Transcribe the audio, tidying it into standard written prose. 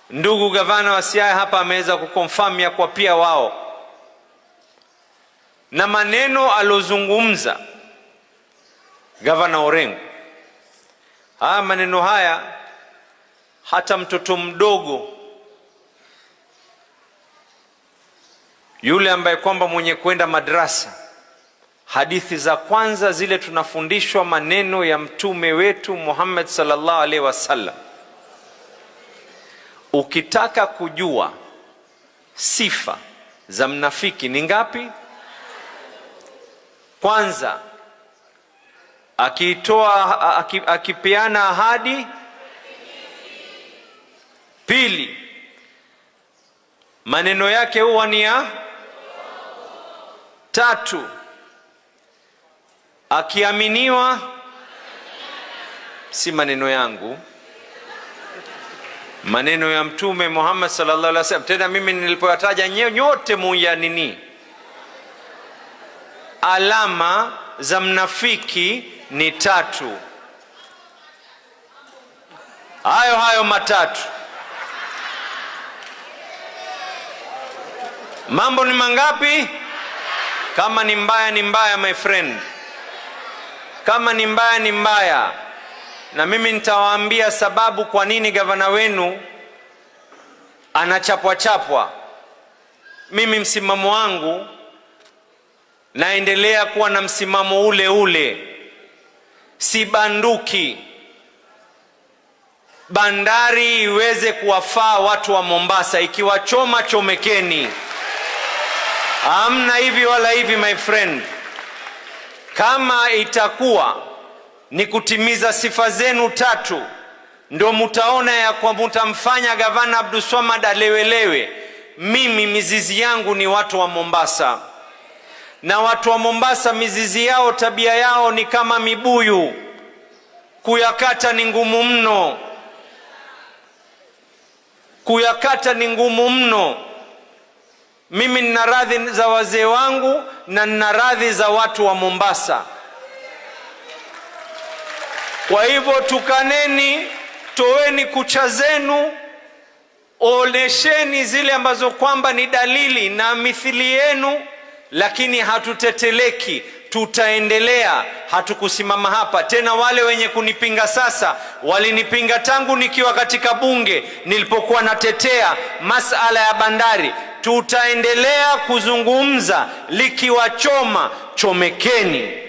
Ndugu gavana wa Siaya hapa ameweza kukonfirm ya kwa pia wao, na maneno alozungumza gavana Orengo, maneno haya hata mtoto mdogo yule ambaye kwamba mwenye kwenda madrasa, hadithi za kwanza zile tunafundishwa maneno ya mtume wetu Muhammad sallallahu alaihi wasallam. Ukitaka kujua sifa za mnafiki ni ngapi? Kwanza, akipeana ahadi. Pili, maneno yake huwa ni ya. Tatu, akiaminiwa, si maneno yangu, maneno ya mtume Muhammad sallallahu alaihi wasallam. Tena mimi nilipoyataja nyote muyanini. Alama za mnafiki ni 3. Hayo matatu. Mambo ni mangapi? Kama ni mbaya ni mbaya, my friend. Kama ni mbaya ni mbaya. Na mimi nitawaambia sababu kwa nini gavana wenu anachapwa. Mimi msimamo wangu naendelea kuwa na msimamo ule ule. Si banduki. Bandari iweze kuwafaa watu wa Mombasa, ikiwachoma chomekeni. Hamna hivi wala hivi, my friend. Kama itakuwa ni kutimiza sifa zenu 3, ndio mutaona ya kwa mutamfanya gavana Abdulswamad alewelewe. Mimi mizizi yangu ni watu wa Mombasa, na watu wa Mombasa mizizi yao, tabia yao ni kama mibuyu, kuyakata ni ngumu mno. Kuyakata ni ngumu mno. Mimi nina radhi za wazee wangu na nina radhi za watu wa Mombasa. Kwa hivyo tukaneni, toeni kucha zenu, onesheni zile ambazo kwamba ni dalili na mithili yenu, lakini hatuteteleki, tutaendelea, hatukusimama hapa tena. Wale wenye kunipinga sasa walinipinga tangu nikiwa katika bunge nilipokuwa natetea masala ya bandari. Tutaendelea kuzungumza, likiwachoma chomekeni.